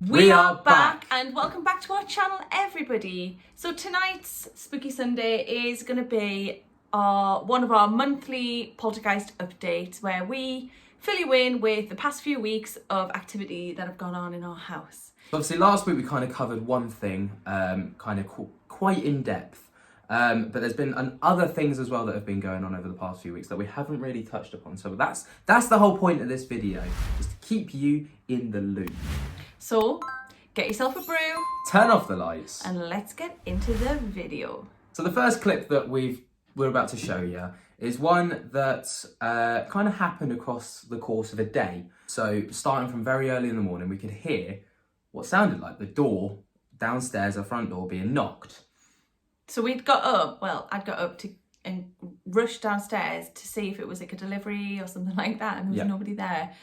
We are back and welcome back to our channel, everybody. So tonight's Spooky Sunday is going to be one of our monthly Poltergeist updates where we fill you in with the past few weeks of activity that have gone on in our house. Obviously last week we kind of covered one thing, quite in depth, but there's been other things as well that have been going on over the past few weeks that we haven't really touched upon. So that's the whole point of this video, is to keep you in the loop. So get yourself a brew, turn off the lights, and let's get into the video. So the first clip that we're about to show you is one that kind of happened across the course of a day. So starting from very early in the morning, we could hear what sounded like the door downstairs, our front door, being knocked. So I'd got up and rushed downstairs to see if it was like a delivery or something like that, and there was nobody there.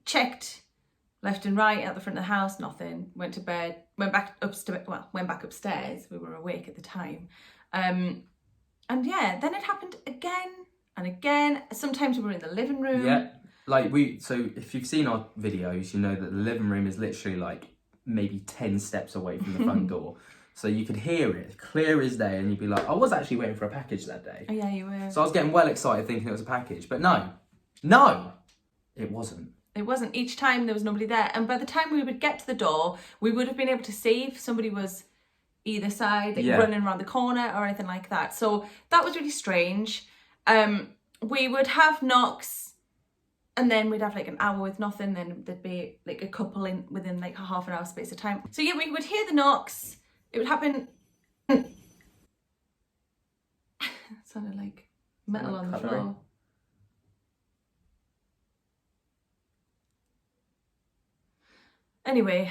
Checked left and right at the front of the house, nothing. Went to bed, went back upstairs. We were awake at the time. And yeah, then it happened again and again. Sometimes we were in the living room. Yeah, so if you've seen our videos, you know that the living room is literally like maybe 10 steps away from the front door. So you could hear it clear as day, and you'd be like, I was actually waiting for a package that day. Oh yeah, you were. So I was getting well excited thinking it was a package, but no, it wasn't. It wasn't. Each time there was nobody there. And by the time we would get to the door, we would have been able to see if somebody was either side, like running around the corner or anything like that. So that was really strange. We would have knocks, and then we'd have like an hour with nothing. Then there'd be like a couple within like a half an hour space of time. So yeah, we would hear the knocks. It would happen. It sounded like metal on the floor. Anyway,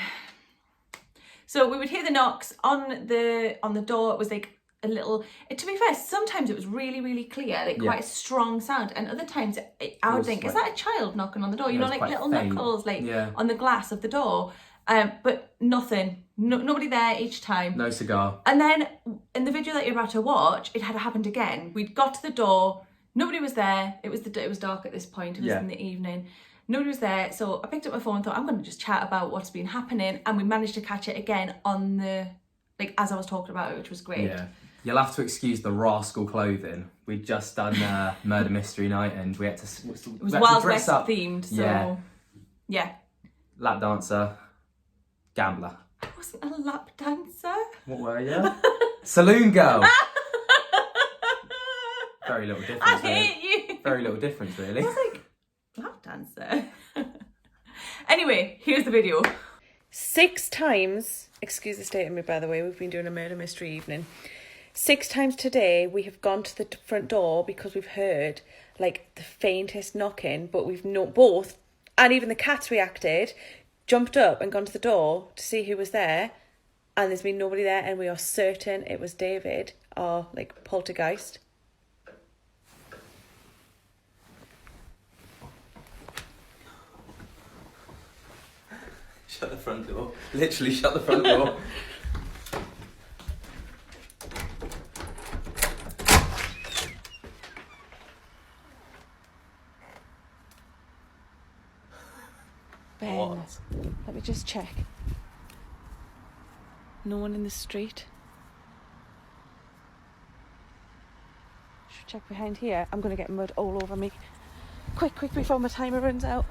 so we would hear the knocks on the door. It was like a little, to be fair, sometimes it was really, really clear, like quite a strong sound, and other times I would think, is that a child knocking on the door? You know, like little faint knuckles on the glass of the door. But nothing, nobody there each time. No cigar. And then in the video that you're about to watch, it had happened again. We'd got to the door, nobody was there. It was dark at this point. It was in the evening. Nobody was there, so I picked up my phone and thought, I'm going to just chat about what's been happening, and we managed to catch it again on the, like, as I was talking about it, which was great. Yeah, you'll have to excuse the rascal clothing. We'd just done Murder Mystery Night, and we had to. It was Wild West themed, so yeah. Lap dancer, gambler. I wasn't a lap dancer. What were you? Saloon girl. Very little difference. I hate you. Very little difference, really. I was like, lap dancer. Anyway, here's the video. 6 times, excuse the state of me by the way, we've been doing a murder mystery evening. 6 times today we have gone to the front door because we've heard like the faintest knocking, but we've not both, and even the cats reacted, jumped up and gone to the door to see who was there, and there's been nobody there, and we are certain it was David, our like poltergeist. Shut the front door. Literally shut the front door. Ben, what? Let me just check. No one in the street. Should check behind here. I'm going to get mud all over me. Quick, before my timer runs out.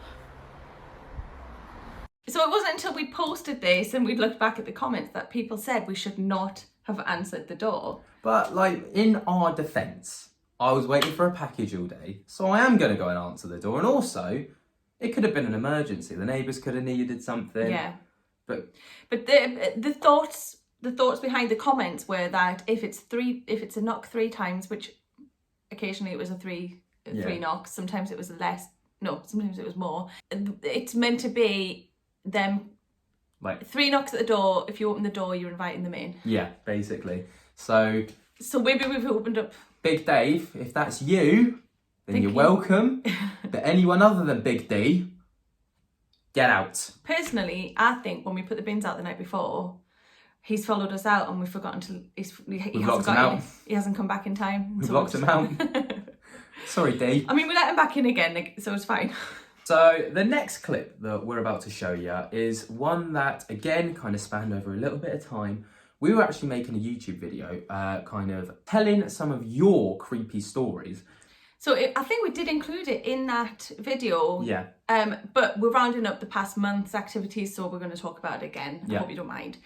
So it wasn't until we posted this and we looked back at the comments that people said we should not have answered the door. But like, in our defence, I was waiting for a package all day, so I am going to go and answer the door. And also, it could have been an emergency. The neighbours could have needed something. Yeah. But the thoughts behind the comments were that if it's a knock 3 times, which occasionally it was a three knocks, sometimes it was less. No, sometimes it was more. It's meant to be them like 3 knocks at the door. If you open the door, you're inviting them in. Yeah, basically. So maybe we've opened up. Big Dave, if that's you, then you're welcome. But anyone other than Big D, get out. Personally, I think when we put the bins out the night before, he's followed us out and we've forgotten to. He hasn't come back in time. We've locked him out. Sorry, D. I mean, we let him back in again, so it's fine. So the next clip that we're about to show you is one that, again, kind of spanned over a little bit of time. We were actually making a YouTube video, kind of telling some of your creepy stories. So I think we did include it in that video. Yeah. But we're rounding up the past month's activities, so we're going to talk about it again. I hope you don't mind.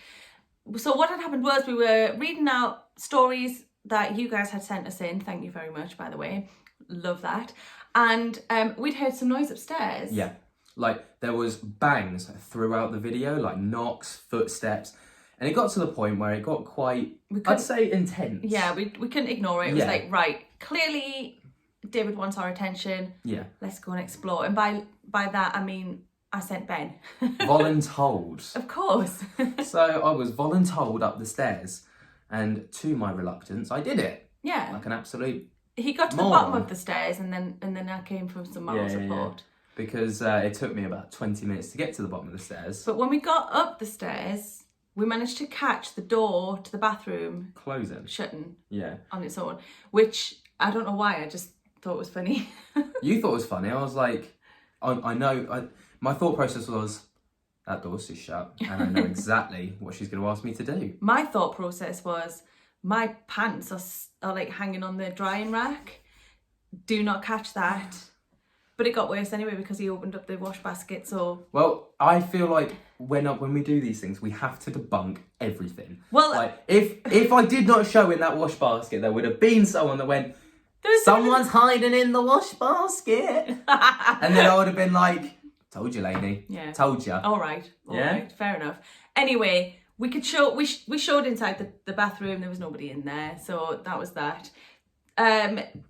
So what had happened was we were reading out stories that you guys had sent us in. Thank you very much, by the way. Love that. And we'd heard some noise upstairs. Yeah. Like, there was bangs throughout the video, like knocks, footsteps. And it got to the point where it got quite, I'd say, intense. Yeah, we couldn't ignore it. It was like, right, clearly David wants our attention. Yeah. Let's go and explore. And by that, I mean, I sent Ben. Voluntold. Of course. So I was voluntold up the stairs. And to my reluctance, I did it. Yeah. Like an absolute He got to the bottom of the stairs and then I came for some moral support. Because it took me about 20 minutes to get to the bottom of the stairs. But when we got up the stairs, we managed to catch the door to the bathroom closing, shutting on its own, which I don't know why, I just thought it was funny. You thought it was funny. I was like, I know, my thought process was, that door's just shut and I know exactly what she's going to ask me to do. My thought process was, my pants are like hanging on the drying rack. Do not catch that. But it got worse anyway because he opened up the wash basket, so... Well, I feel like when we do these things, we have to debunk everything. Well... Like, if I did not show in that wash basket, there would have been someone that went, someone's hiding in the wash basket. And then I would have been like, told you, Lainey. Yeah. Told you. All right. All right. Fair enough. Anyway, we could show... We showed inside the bathroom. There was nobody in there, so that was that.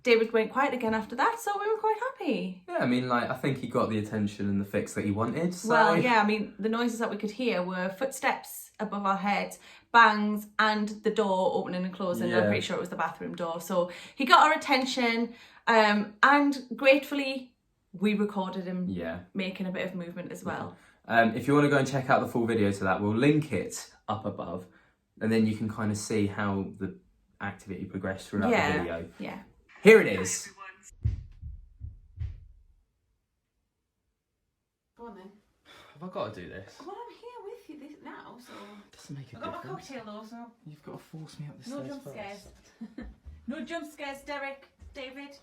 David went quiet again after that, so we were quite happy. Yeah, I mean, like, I think he got the attention and the fix that he wanted, so... Well, yeah, I mean, the noises that we could hear were footsteps above our heads, bangs, and the door opening and closing. I'm pretty sure it was the bathroom door. So he got our attention, and gratefully, we recorded him making a bit of movement as well. If you want to go and check out the full video to that, we'll link it up above, and then you can kind of see how the activity progressed throughout the video. Yeah. Here it is. Go on then. Have I got to do this? Well, I'm here with you now, so... Doesn't make a difference. difference. I've got my cocktail though, so... You've got to force me up the no stairs jump first. Scares. No jump scares, Derek. David.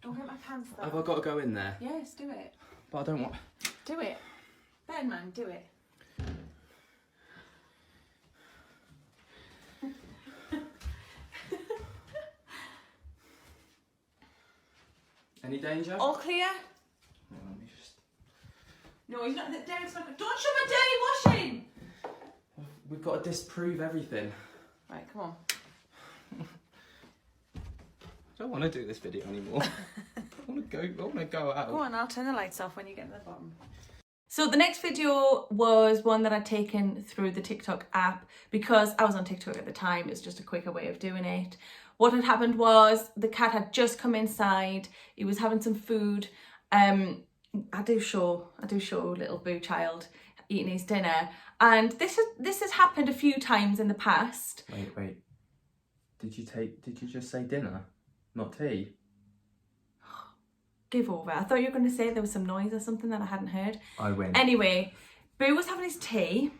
Don't hit my pants though. Have I got to go in there? Yes, do it. But I don't want... Do it. Ben, man, do it. Any danger? All clear? Well, let me just... No, he's not. Derek's not. Don't show my dirty washing! We've got to disprove everything. Right, come on. I don't want to do this video anymore. I want to go out. Go on, I'll turn the lights off when you get to the bottom. So the next video was one that I'd taken through the TikTok app because I was on TikTok at the time. It's just a quicker way of doing it. What had happened was the cat had just come inside. He was having some food. I do show little Boo Child eating his dinner, and this has happened a few times in the past. Wait. Did you just say dinner, not tea? Give over. I thought you were going to say there was some noise or something that I hadn't heard. I win. Anyway, Boo was having his tea.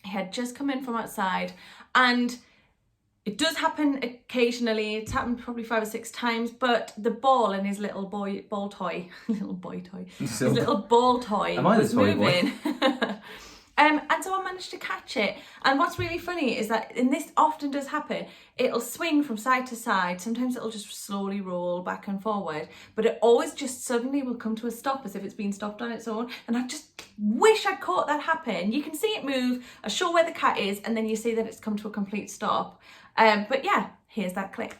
He had just come in from outside, and it does happen occasionally. It's happened probably 5 or 6 times, but the ball in his little ball toy was moving. And so I managed to catch it. And what's really funny is that, and this often does happen, it'll swing from side to side. Sometimes it'll just slowly roll back and forward, but it always just suddenly will come to a stop as if it's been stopped on its own. And I just wish I'd caught that happen. You can see it move, I show where the cat is, and then you see that it's come to a complete stop. But yeah, here's that clip.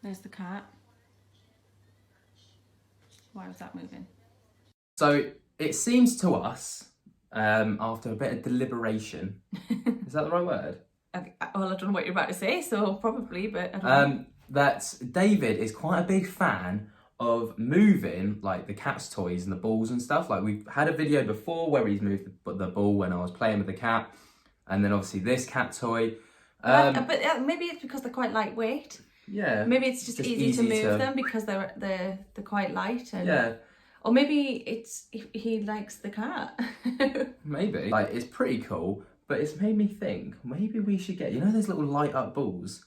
There's the cat. Why was that moving? So it seems to us, after a bit of deliberation, is that the right word? Okay, well, I don't know what you're about to say, so probably, but I don't know. That David is quite a big fan of moving like the cat's toys and the balls and stuff. Like we've had a video before where he's moved the ball when I was playing with the cat, and then obviously this cat toy. But maybe it's because they're quite lightweight. Yeah. Maybe it's just easy to move them because they're quite light. And, yeah. Or maybe it's he likes the cat. Maybe. Like, it's pretty cool, but it's made me think, maybe we should get, you know those little light up balls?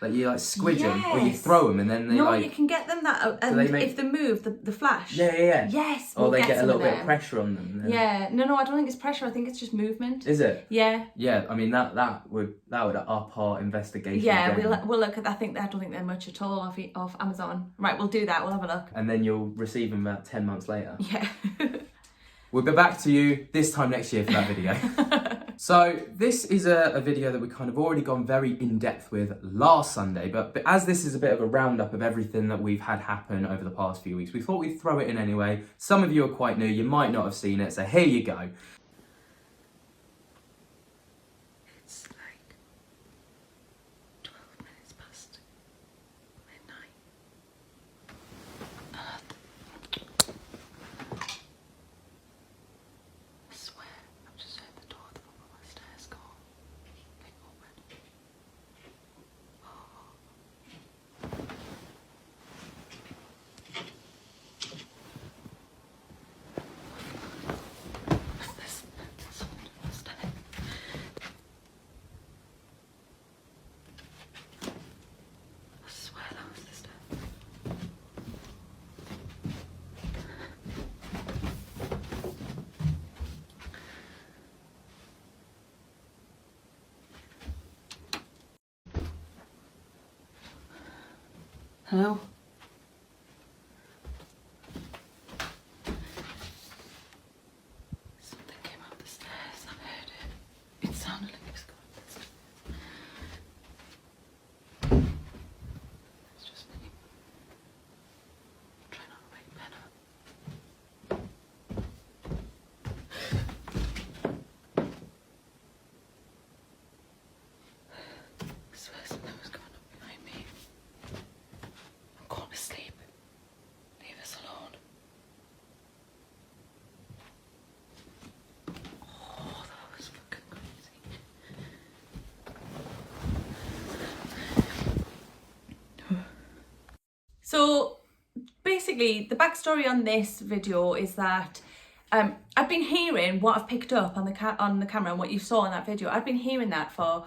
Like you like squidge them, or you throw them and then they you can get them that, and if they move, the flash. Yeah. Yes. Or they get a little bit of pressure on them. Yeah. No, I don't think it's pressure. I think it's just movement. Is it? Yeah. Yeah. I mean that would up our investigation. Yeah, we'll look at. I don't think they're much at all off Amazon. Right, we'll do that. We'll have a look. And then you'll receive them about 10 months later. Yeah. We'll be back to you this time next year for that video. So this is a video that we've kind of already gone very in-depth with last Sunday, but as this is a bit of a roundup of everything that we've had happen over the past few weeks, we thought we'd throw it in anyway. Some of you are quite new, you might not have seen it, so here you go. It's like 12 minutes past midnight. I swear, I've just heard the door at the bottom of my stairs go click open. There's someone on the stairs. I swear that was the stairs. Hello? Something came up the stairs. I heard it. It sounded like it was going up the stairs. It's just me. Try not to wake Ben up. I swear something was going up behind me. I'm going to sleep. Leave us alone. Oh, that was fucking crazy. So basically, the backstory on this video is that I've been hearing what I've picked up on the camera and what you saw in that video. I've been hearing that for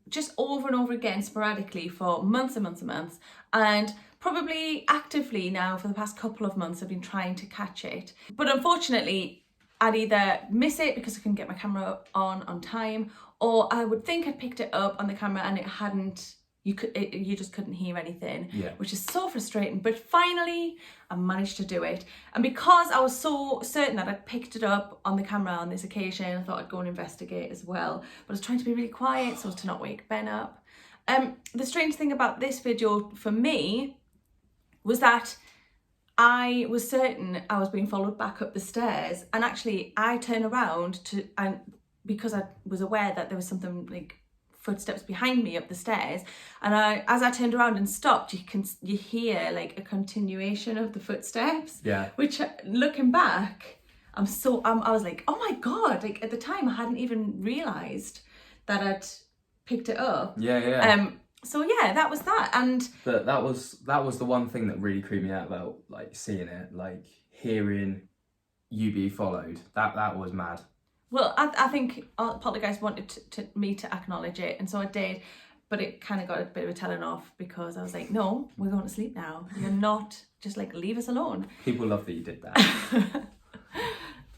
just over and over again sporadically for months and months and months, and probably actively now for the past couple of months I've been trying to catch it, but unfortunately I'd either miss it because I couldn't get my camera on time, or I would think I'd picked it up on the camera and it hadn't. You just couldn't hear anything, which is so frustrating. But finally I managed to do it, and because I was so certain that I'd picked it up on the camera on this occasion, I thought I'd go and investigate as well. But I was trying to be really quiet so as to not wake Ben up. The strange thing about this video for me was that I was certain I was being followed back up the stairs, and actually I turned around and because I was aware that there was something like footsteps behind me up the stairs, and as I turned around and stopped, you hear like a continuation of the footsteps, which looking back I was like, oh my god, like at the time I hadn't even realized that I'd picked it up. So yeah, that was that. And that was the one thing that really creeped me out about like seeing it, like hearing you be followed. That was mad. Well, I think Poltergeist wanted me to acknowledge it, and so I did, but it kind of got a bit of a telling off because I was like, no, we're going to sleep now. You're not, just like, leave us alone. People love that you did that.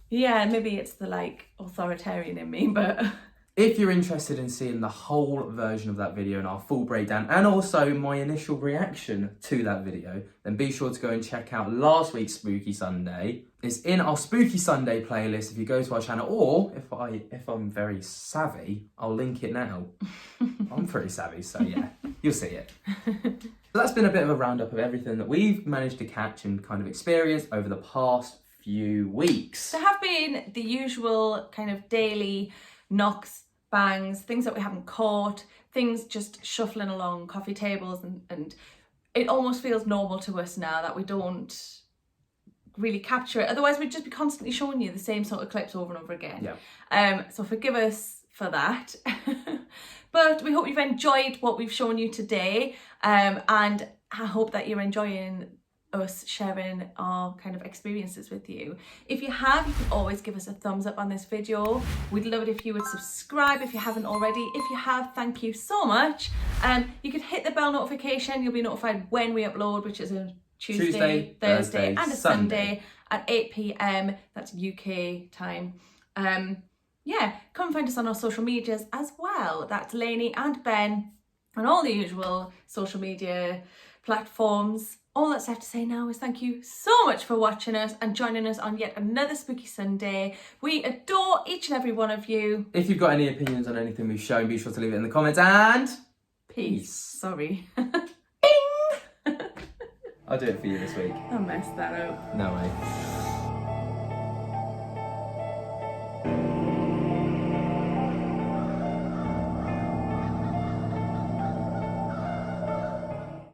Yeah, maybe it's the like authoritarian in me, but... If you're interested in seeing the whole version of that video and our full breakdown, and also my initial reaction to that video, then be sure to go and check out last week's Spooky Sunday. It's in our Spooky Sunday playlist if you go to our channel, or if I'm very savvy, I'll link it now. I'm pretty savvy, so yeah, you'll see it. So that's been a bit of a roundup of everything that we've managed to catch and kind of experience over the past few weeks. There have been the usual kind of daily knocks, bangs, things that we haven't caught, things just shuffling along coffee tables and it almost feels normal to us now that we don't really capture it. Otherwise we'd just be constantly showing you the same sort of clips over and over again. Yeah. So forgive us for that. But we hope you've enjoyed what we've shown you today, and I hope that you're enjoying us sharing our kind of experiences with you. If you have, you can always give us a thumbs up on this video. We'd love it if you would subscribe if you haven't already. If you have, thank you so much. You could hit the bell notification. You'll be notified when we upload, which is a Tuesday, Thursday and a Sunday at 8 p.m. That's UK time. Yeah, come and find us on our social medias as well. That's Lainey and Ben on all the usual social media platforms. All that's left to say now is thank you so much for watching us and joining us on yet another spooky Sunday. We adore each and every one of you. If you've got any opinions on anything we've shown, be sure to leave it in the comments, and Peace. Sorry. I'll do it for you this week. I messed that up. No way.